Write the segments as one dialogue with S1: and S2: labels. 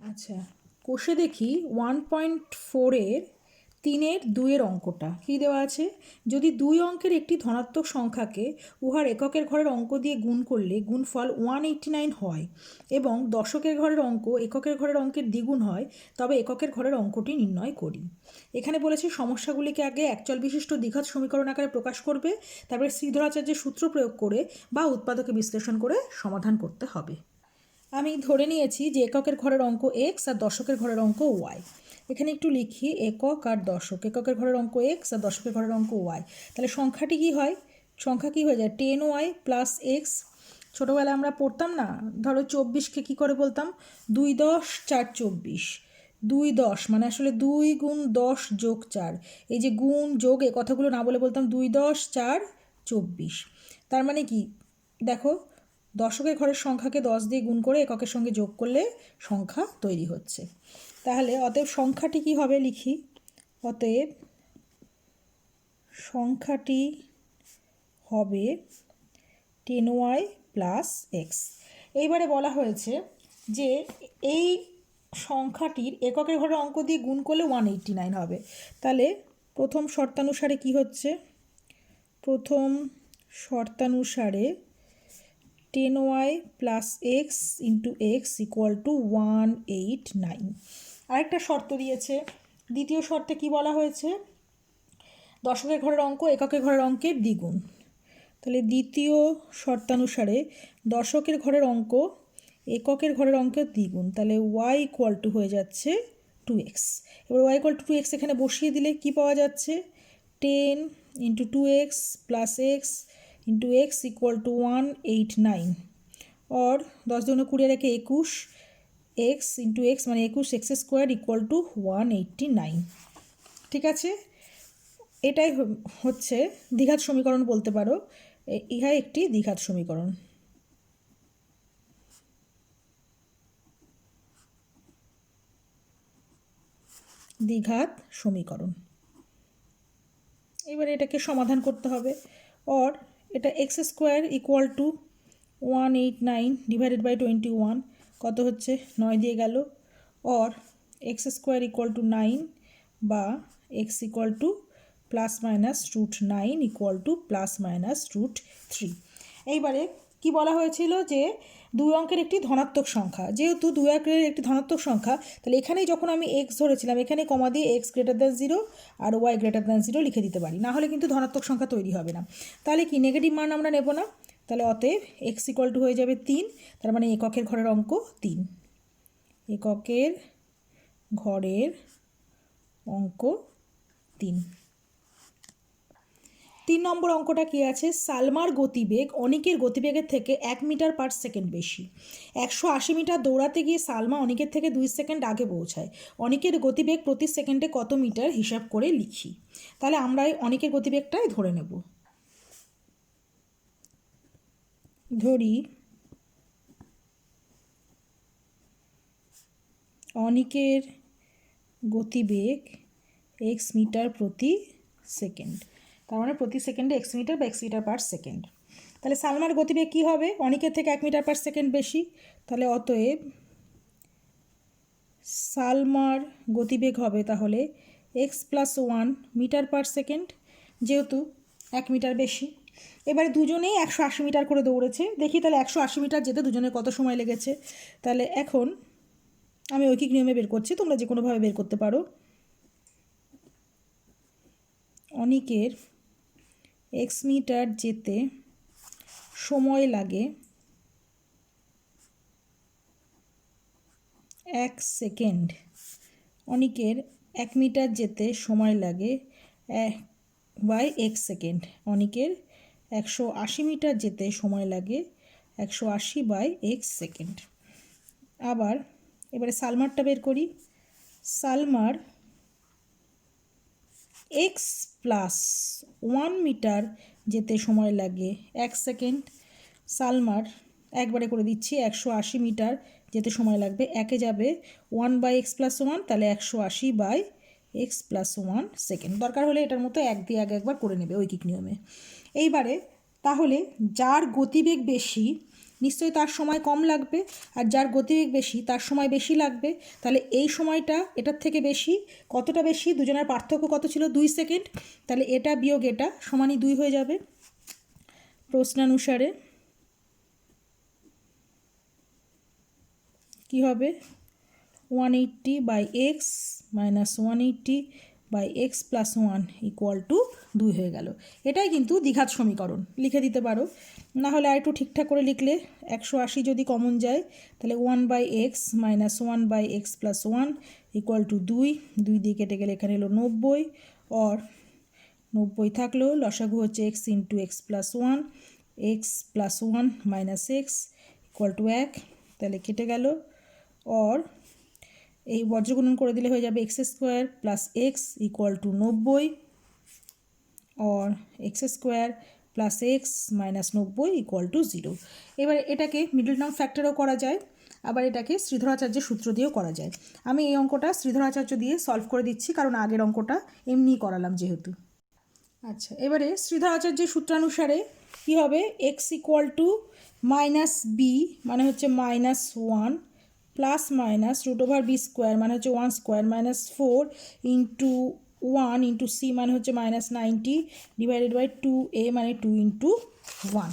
S1: আচ্ছা, কোষে দেখি 1.4-এর 3-এর 2-এর অঙ্কটা কী দেওয়া আছে। যদি দুই অঙ্কের একটি ধনাত্মক সংখ্যাকে উহার এককের ঘরের অঙ্ক দিয়ে গুণ করলে গুণফল 189 হয় এবং দশকের ঘরের অঙ্ক এককের ঘরের অঙ্কের দ্বিগুণ হয়, তবে এককের ঘরের অঙ্কটি নির্ণয় করি। এখানে বলেছে সমস্যাগুলিকে আগে একচল বিশিষ্ট দ্বিঘাত সমীকরণ আকারে প্রকাশ করবে, তারপরে শ্রীধরাচার্যের সূত্র প্রয়োগ করে বা উৎপাদকে বিশ্লেষণ করে সমাধান করতে হবে। আমি ধরে নিয়েছি যে এককের ঘরের অঙ্ক এক্স আর দশকের ঘরের অঙ্ক ওয়াই। এখানে একটু লিখি একক আর দশক। এককের ঘরের অঙ্ক এক্স আর দশকের ঘরের অঙ্ক ওয়াই। তাহলে সংখ্যাটি কী হয়? সংখ্যা কী হয়ে যায়? 10y plus x. ছোটোবেলায় আমরা পড়তাম না, ধরো 24কে কী করে বলতাম? 2 10 4 24। 2 10 মানে আসলে 2 গুণ 10 যোগ 4। এই যে গুণ যোগ এই কথাগুলো না বলে বলতাম 2 10 4 24। তার মানে কি দেখো, দশকের ঘরের সংখ্যাকে 10 দিয়ে গুণ করে এককের সঙ্গে যোগ করলে সংখ্যা তৈরি হচ্ছে। তাহলে অতএব সংখ্যাটি কী হবে লিখি। অতএব সংখ্যাটি হবে 10y প্লাস এক্স। এইবারে বলা হয়েছে যে এই সংখ্যাটির এককের ঘরের অঙ্ক দিয়ে গুণ করলে 189 হবে। তাহলে প্রথম শর্তানুসারে কি হচ্ছে? প্রথম শর্তানুসারে 10y plus x into x equal to 189। আরেকটা শর্ত দিয়েছে। দ্বিতীয় শর্তে কি বলা হয়েছে? দশকের ঘরের অঙ্ক এককের ঘরের অঙ্কের দ্বিগুণ। তাহলে দ্বিতীয় শর্তানুসারে দশকের ঘরের অঙ্ক এককের ঘরের অঙ্কের দ্বিগুণ। তাহলে y ইকুয়াল টু হয়ে যাচ্ছে 2x। এবার y ইকুয়াল টু 2x এখানে বসিয়ে দিলে কি পাওয়া যাচ্ছে? 10 into 2x plus x into x equal to 189। और 10 दूनी 20 রেখে 21 এক্স ইন্টু এক্স মানে 21 এক্স স্কোয়ার ইকুয়াল টু 189। ঠিক আছে, এটাই হচ্ছে দ্বিঘাত সমীকরণ বলতে পারো। ইহা একটি দ্বিঘাত সমীকরণ। দ্বিঘাত সমীকরণ। এবারে এটাকে সমাধান করতে হবে। और এটা x square equal to 189 divided by 21 কত হচ্ছে? 9 দিয়ে গেল। और এক্স স্কোয়ার ইকুয়াল টু 9 বা x equal to plus minus root 9 equal to plus minus root 3। এইবারে কি বলা হয়েছিল যে দুই অঙ্কের একটি ধনাত্মক সংখ্যা, যেহেতু দুই অঙ্কের একটি ধনাত্মক সংখ্যা, তাহলে এখানেই যখন আমি এক্স ধরেছিলাম এখানে কমা দিয়ে এক্স গ্রেটার দ্যান 0 আর ওয়াই গ্রেটার দ্যান 0 লিখে দিতে পারি, না হলে কিন্তু ধনাত্মক সংখ্যা তৈরি হবে না। তাহলে কি নেগেটিভ মান আমরা নেব না। তাহলে অতএব এক্স ইকুয়াল টু হয়ে যাবে 3। তার মানে এককের ঘরের অঙ্ক 3। এককের ঘরের অঙ্ক 3। 3 নম্বর অঙ্কটা কি আছে? সালমার গতিবেগ অনিকের গতিবেগের থেকে 1 মিটার পার সেকেন্ড বেশি। 180 মিটার দৌড়াতে গিয়ে সালমা অনিকের থেকে 2 সেকেন্ড আগে পৌঁছায়। অনিকের গতিবেগ প্রতি সেকেন্ডে কত মিটার হিসাব করে লিখি। তাহলে আমরা এই অনিকের গতিবেগটাই ধরে নেব। ধরি অনিকের গতিবেগ এক্স মিটার প্রতি সেকেন্ড। তার মানে প্রতি সেকেন্ডে এক্স মিটার বা এক্স মিটার পার সেকেন্ড। তাহলে সালমার গতিবেগ কী হবে? অনিকের থেকে 1 মিটার পার সেকেন্ড বেশি। তাহলে অতএব সালমার গতিবেগ হবে তাহলে x plus 1 metre per second, যেহেতু 1 মিটার বেশি। এবারে দুজনেই 180 মিটার করে দৌড়েছে। দেখি তাহলে 180 মিটার যেতে দুজনের কত সময় লেগেছে। তাহলে এখন আমি ঐকিক নিয়মে বের করছি, তোমরা যে কোনোভাবে বের করতে পারো। অনিকের এক্স মিটার যেতে সময় লাগে 1 সেকেন্ড। অনিকের 1 মিটার যেতে সময় লাগে বাই 1 সেকেন্ড। অনিকের 180 মিটার যেতে সময় লাগে 180 বাই 1 সেকেন্ড। আবার এবারে সালমারটা বের করি। সালমার এক্স প্লাস 1 মিটার যেতে সময় লাগে 1 সেকেন্ড। সালমার একবারে করে দিচ্ছি, 180 মিটার যেতে সময় লাগবে, একে যাবে 1 বাই এক্স প্লাস 1, তাহলে 180 বাই এক্স প্লাস 1 সেকেন্ড। দরকার হলে এটার মতো এক দিয়ে একবার করে নেবে ঐকিক নিয়মে। এইবারে তাহলে যার গতিবেগ বেশি নিশ্চয়ই তার সময় কম লাগবে, আর যার গতিবেগ বেশি তার সময় বেশি লাগবে। তাহলে এই সময়টা এটার থেকে বেশি। কতটা বেশি? দুজনের পার্থক্য কত ছিল? 2 সেকেন্ড। তাহলে এটা বিয়োগ এটা সমানই 2 হয়ে যাবে। প্রশ্নানুসারে কি হবে? 180 by x minus 180 by x plus 1 equal to 2 হয়ে গেল। এটাই কিন্তু দ্বিঘাত সমীকরণ, লিখে দিতে পারো। না হলে আর একটু ঠিকঠাক করে লিখলে 180 যদি কমন যায় তাহলে 1 by x minus 1 by x plus 1 equal to 2। 2 দিয়ে কেটে গেলে এখানে এলো 90, আর 90 থাকলো, লসাগু হচ্ছে x into x plus 1, x plus 1 minus x equal two 1। তাহলে কেটে গেল, আর এই বজ্রগুণন করে দিলে হয়ে যাবে x square plus x equal to 90, और x square plus x minus 90 equal to 0। এবারে এটাকে মিডল টার্ম ফ্যাক্টরও করা যায়, আবার এটাকে শ্রীধরাচার্যের সূত্র দিয়েও করা যায়। আমি এই অঙ্কটা শ্রীধরাচার্য দিয়ে সলভ করে দিচ্ছি, কারণ আগের অঙ্কটা এমনিই করালাম যেহেতু। আচ্ছা, এবারে শ্রীধরাচার্যের সূত্রানুসারে কী হবে? X equal to minus b মানে হচ্ছে minus 1 plus minus root over b square মানে হচ্ছে 1 square minus 4 into 1 into c মানে হচ্ছে মাইনাস 90 ডিভাইডেড বাই 2a মানে 2 into 1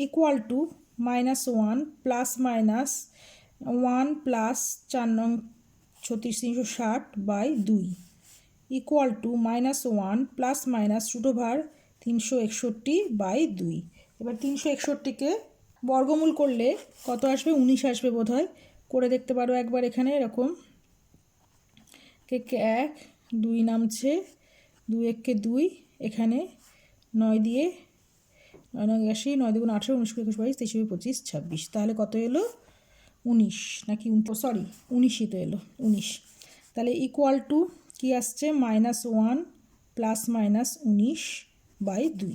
S1: equal to minus 1 plus minus 1 plus 4 নং 3660 by 2 equal to minus 1 plus minus root over 361 by 2। এবার 361কে বর্গমূল করলে কত আসবে? 19 আসবে বোধ হয়। করে দেখতে পারো একবার এখানে এরকম, কে 1 2 নামছে, 2 1 2, এখানে 9 দিয়ে 9 9 80, 9 2 18, 19 21 22 23 25 26, তাহলে কত এলো? 19 নাকি সরি 19ই তো এলো, 19। তাহলে ইকুয়াল টু কী আসছে? Minus 1 plus minus 19 by 2।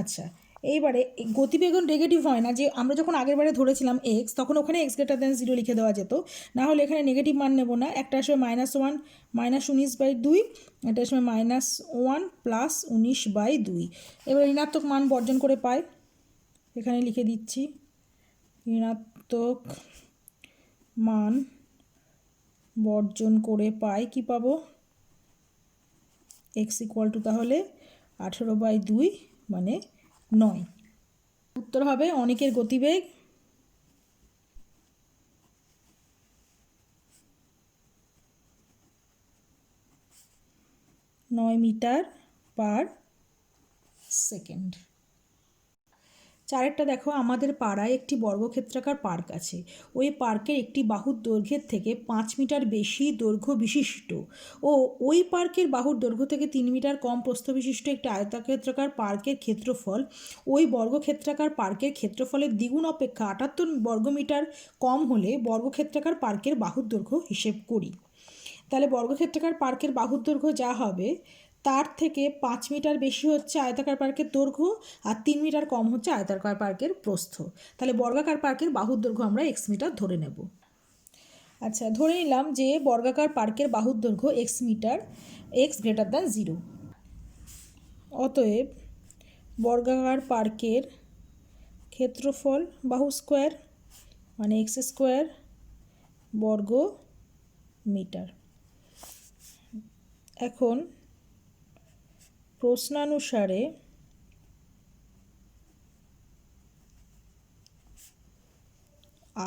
S1: আচ্ছা, এইবারে গতিবেগন নেগেটিভ হয় না, যে আমরা যখন আগের বারে ধরেছিলাম এক্স, তখন ওখানে এক্স গ্রেটার দ্যান 0 লিখে দেওয়া যেত। না হলে এখানে নেগেটিভ মান নেব না, একটা আসবে মাইনাস 1 মাইনাস 19 বাই 2, এটা আসবে মাইনাস 1 প্লাস 19 বাই 2। এবার ঋণাত্মক মান বর্জন করে পাই, এখানে লিখে দিচ্ছি ঋণাত্মক মান বর্জন করে পাই কি পাবো? এক্স ইকুয়াল টু তাহলে 18 বাই 2 মানে 9। উত্তর হবে অনিকের গতিবেগ 9 মিটার পার সেকেন্ড। চারেরটা দেখো, আমাদের পাড়ায় একটি বর্গক্ষেত্রাকার পার্ক আছে। ওই পার্কের একটি বাহুর দৈর্ঘ্যের থেকে 5 মিটার বেশি দৈর্ঘ্য বিশিষ্ট ও ওই পার্কের বাহুর দৈর্ঘ্য থেকে 3 মিটার কম প্রস্থ বিশিষ্ট একটি আয়তাক্ষেত্রাকার পার্কের ক্ষেত্রফল ওই বর্গক্ষেত্রাকার পার্কের ক্ষেত্রফলের দ্বিগুণ অপেক্ষা 78 বর্গমিটার কম হলে বর্গক্ষেত্রাকার পার্কের বাহুর দৈর্ঘ্য হিসেব করি। তাহলে বর্গক্ষেত্রাকার পার্কের বাহুর দৈর্ঘ্য যা হবে তার থেকে 5 মিটার বেশি হচ্ছে আয়তাকার পার্কের দৈর্ঘ্য, আর 3 মিটার কম হচ্ছে আয়তাকার পার্কের প্রস্থ। তাহলে বর্গাকার পার্কের বাহুর দৈর্ঘ্য আমরা x মিটার ধরে নেব। আচ্ছা, ধরে নিলাম যে বর্গাকার পার্কের বাহুর দৈর্ঘ্য x মিটার, x গ্রেটার দ্যান 0। অতএব বর্গাকার পার্কের ক্ষেত্রফল বাহু স্কোয়ার মানে x স্কোয়ার বর্গ মিটার। এখন প্রশ্নানুসারে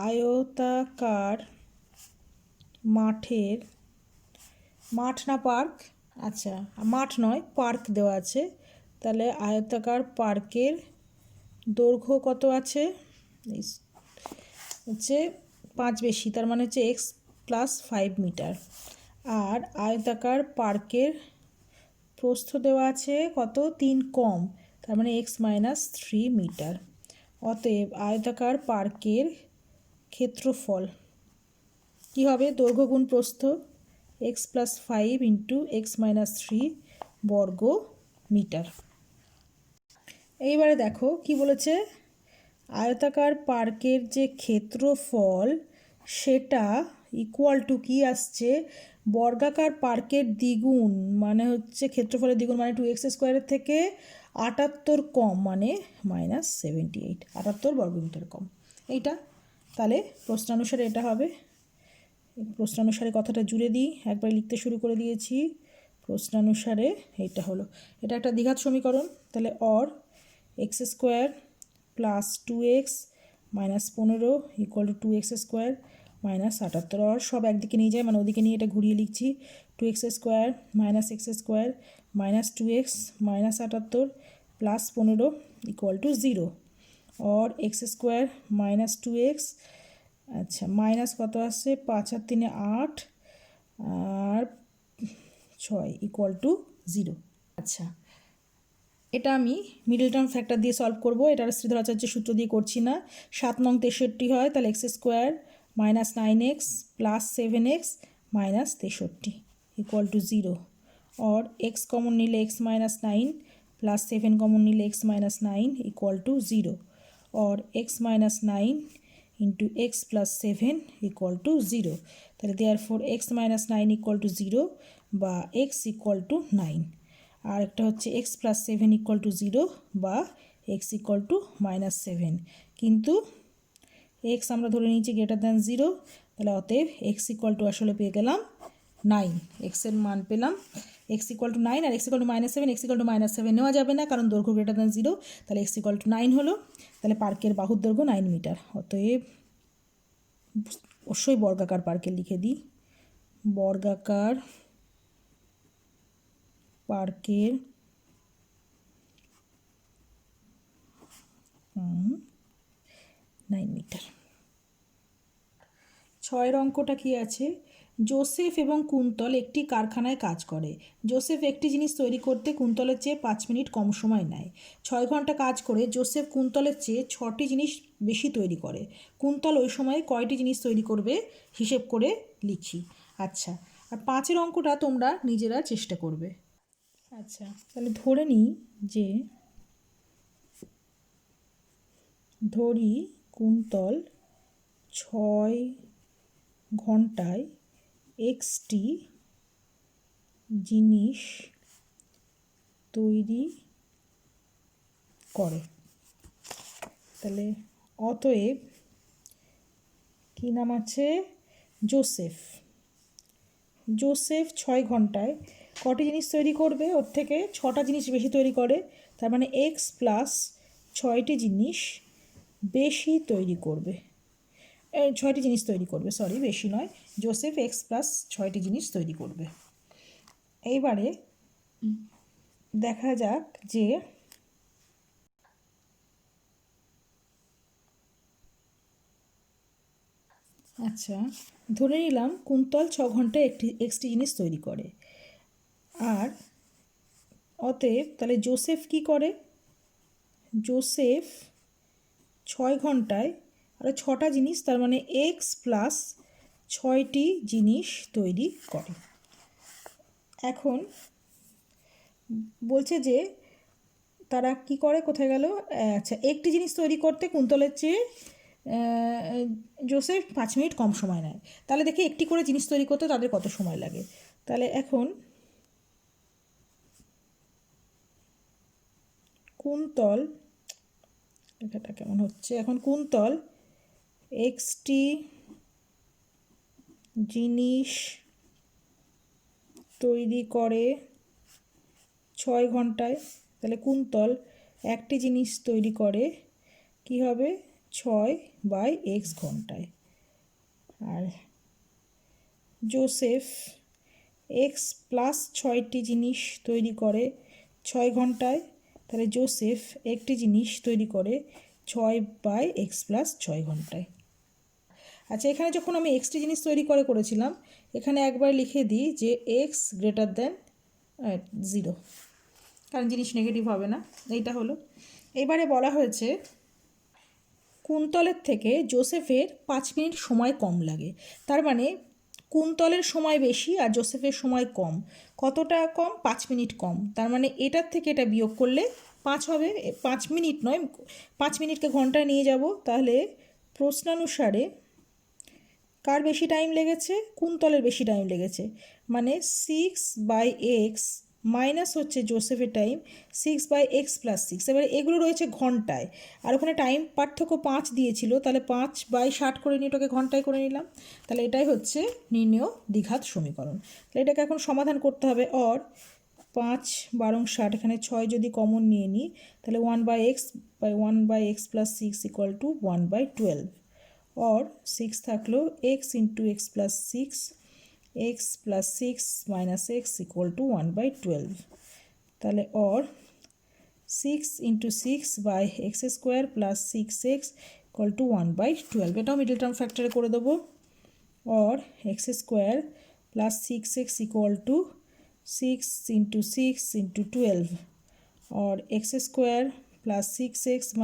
S1: আয়তাকার মাঠের, মাঠ না পার্ক, আচ্ছা মাঠ নয় পার্ক দেওয়া আছে, তাহলে আয়তাকার পার্কের দৈর্ঘ্য কত আছে? হচ্ছে 5 বেশি, তার মানে হচ্ছে x প্লাস 5 মিটার, আর আয়তাকার পার্কের প্রস্থ দেওয়া আছে কত? 3 কম, তার মানে x মাইনাস 3 মিটার। অতএব আয়তাকার পার্কের ক্ষেত্রফল কী হবে? দৈর্ঘ্য গুণ প্রস্থ, x plus 5 into x minus 3 বর্গ মিটার। এইবারে দেখো কি বলেছে, আয়তাকার পার্কের যে ক্ষেত্রফল সেটা ইকুয়াল টু কী আসছে? বর্গাকার পার্কের দ্বিগুণ মানে হচ্ছে ক্ষেত্রফলের দ্বিগুণ মানে 2x স্কোয়ারের থেকে 78 কম মানে -78, 78 বর্গমিটার কম এইটা। তাহলে প্রশ্নানুসারে এটা হবে। প্রশ্নানুসারে কথাটা জুড়ে দিই, একবার লিখতে শুরু করে দিয়েছি। প্রশ্নানুসারে এইটা হলো, এটা একটা দ্বিঘাত সমীকরণ। তাহলে or x² plus 2x minus 15 equal to 2x² minus 78। Or সব একদিকে নিয়ে যায়, মানে ওদিকে নিয়ে এটা ঘুরিয়ে লিখছি। 2x² minus x² minus 2x minus 78 plus 15 equal to 0। Or x² minus 2x, আচ্ছা মাইনাস কত আসছে 5 আর 3 8 আর 6 ইকুয়াল টু 0। আচ্ছা, এটা আমি মিডল টার্ম ফ্যাক্টর দিয়ে সলভ করব। এটা শ্রীধরাচার্যের সূত্র দিয়ে করছি না। 7 নং 63 হয়, তাহলে x² minus 9x plus 7x minus 63 equal to 0। और x কমন নিলে x মাইনাস 9 প্লাস 7 কমন নিলে x মাইনাস 9 ইকুয়াল টু 0। और x minus 9 into x plus 7 equal to 0। তাহলে therefore x minus 9 equal two 0 বা x ইকুয়াল টু 9। আর একটা হচ্ছে x plus 7 equal to 0 বা x equal to minus 7, কিন্তু x আমরা ধরে নিয়েছি গ্রেটার দ্যান 0। তাহলে অতএব x ইকুয়াল টু আসলে পেয়ে গেলাম 9, x এর মান পেলাম x ইকুয়াল টু 9। আর x equal to -7, x equal to -7 নেওয়া যাবে না, কারণ দৈর্ঘ্য গ্রেটার দ্যান 0। তাহলে x ইকুয়াল টু 9 হলো। তাহলে পার্কের বাহুর দৈর্ঘ্য 9 মিটার। অতএব অবশ্যই বর্গাকার পার্কের লিখে দিই, বর্গাকার পার্কের 9 মিটার। 6 অঙ্কটা কি আছে, জোসেফ এবং কুন্তল একটি কারখানায় কাজ করে। জোসেফ একটি জিনিস তৈরি করতে কুন্তলের চেয়ে 5 মিনিট কম সময় নেয়। 6 ঘন্টা কাজ করে জোসেফ কুন্তলের চেয়ে 6টি জিনিস বেশি তৈরি করে। কুন্তল ওই সময়ে কয়টি জিনিস তৈরি করবে হিসেব করে লিখি। আচ্ছা, আর 5 অঙ্কটা তোমরা নিজেরা চেষ্টা করবে। আচ্ছা, তাহলে ধরে নিই যে ধরি কুন্তল 6 ঘন্টায় এক্সটি জিনিস তৈরি করে। তাহলে অতএব কী নাম আছে, জোসেফ 6 ঘন্টায় কটি জিনিস তৈরি করবে, ওর থেকে 6টা জিনিস বেশি তৈরি করে। তার মানে এক্স প্লাস 6টি জিনিস বেশি তৈরি করবে, 6টি জিনিস তৈরি করবে, সরি বেশি নয়, জোসেফ এক্স প্লাস 6টি জিনিস তৈরি করবে। এইবারে দেখা যাক যে আচ্ছা ধরে নিলাম কুন্তল 6 ঘন্টায় এক্সটি জিনিস তৈরি করে। আর অতএব তাহলে জোসেফ কি করে, জোসেফ 6 ঘন্টায় আর 6টা জিনিস, তার মানে এক্স প্লাস 6টি জিনিস তৈরি করে। এখন বলছে যে তারা কি করে, কোথায় গেল, আচ্ছা একটি জিনিস তৈরি করতে কুন্তলের চেয়ে জোসেফ 5 মিনিট কম সময় নেয়। তাহলে দেখি একটি করে জিনিস তৈরি করতে তাদের কত সময় লাগে। তাহলে এখন কুন্তল, এটা কেমন হচ্ছে, এখন কুন্তল এক্সটি জিনিস তৈরি করে 6 ঘন্টায়। তাহলে কুন্তল একটি জিনিস তৈরি করে কি হবে 6/x ঘন্টায়। আর জোসেফ এক্স প্লাস 6টি জিনিস তৈরি করে 6 ঘন্টায়। তাহলে জোসেফ একটি জিনিস তৈরি করে 6/x প্লাস 6 ঘন্টায়। আচ্ছা, এখানে যখন আমি এক্সটি জিনিস তৈরি করেছিলাম, এখানে একবার লিখে দিই যে এক্স গ্রেটার দ্যান 0, কারণ জিনিস নেগেটিভ হবে না। এইটা হলো। এবারে বলা হয়েছে কুন্তলের থেকে জোসেফের 5 মিনিট সময় কম লাগে। তার মানে কুন্তলের সময় বেশি আর জোসেফের সময় কম। কতটা কম, 5 মিনিট কম। তার মানে এটার থেকে এটা বিয়োগ করলে 5 হবে, 5 মিনিট নয়, 5 মিনিটকে ঘন্টায় নিয়ে যাব। তাহলে প্রশ্নানুসারে কার বেশি টাইম লেগেছে, কুন্তলের বেশি টাইম লেগেছে, মানে 6/x মাইনাস হচ্ছে জোসেফের টাইম 6/x+6। এবারে এগুলো রয়েছে ঘন্টায়, আর ওখানে টাইম পার্থক্য 5 দিয়েছিল, তাহলে 5/60 করে নিয়ে এটাকে ঘন্টায় করে নিলাম। তাহলে এটাই হচ্ছে নির্ণেয় দ্বিঘাত সমীকরণ। তাহলে এটাকে এখন সমাধান করতে হবে। অর 5 12 60, এখানে 6 যদি কমন নিয়ে নিই তাহলে 1/x/1/x+6 = 1/12। অর 6 থাকলো x × x+6, x+6 - x = 1/12। তাহলে অর 6 × 6/x² + 6x = 1/12। এটাও মিডল টার্ম ফ্যাক্টরে করে দেবো। Or x² + 6x = 6 × 6 × 12, or x² + 6x -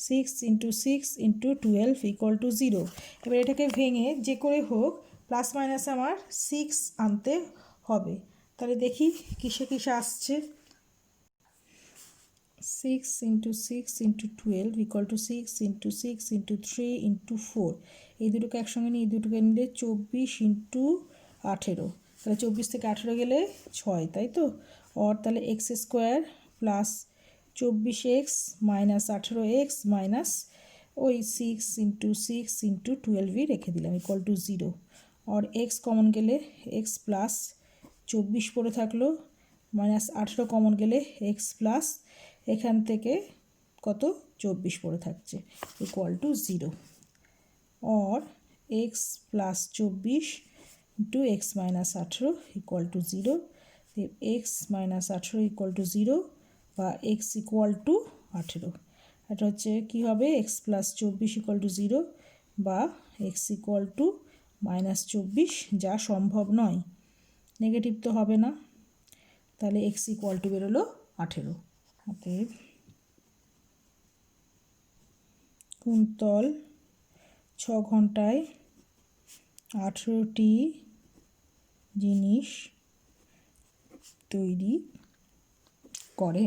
S1: 6 × 6 × 12 = 0। এবার এটাকে ভেঙে যে করে হোক প্লাস মাইনাসে আমার 6 আনতে হবে। তাহলে দেখি কিসে কিসে আসছে। 6 × 6 × 12 = 6 × 6 × 3 × 4। এই দুটোকে একসঙ্গে নিয়ে এই দুটোকে নিলে 24 × 18। তাহলে 24 থেকে 18 গেলে 6, তাই তো। অর তাহলে x² + 24x - 18x মাইনাস ওই 6 × 6 × 12 রেখে দিলাম = 0। অর x কমন গেলে x প্লাস 24 পড়ে থাকলো, -18 কমন গেলে x প্লাস এখান থেকে কত 24 পড়ে থাকছে = 0। Or x + 24 × x - 18 = 0। x - 18 = 0 বা x = 18। এটা হচ্ছে কী হবে, x + 24 = 0 বা x = -24, যা সম্ভব নয়, নেগেটিভ তো হবে না। তাহলে x = বেরোলো 18। অতএব কুন্তল 6 ঘন্টায় 18টি জিনিস তৈরি করে।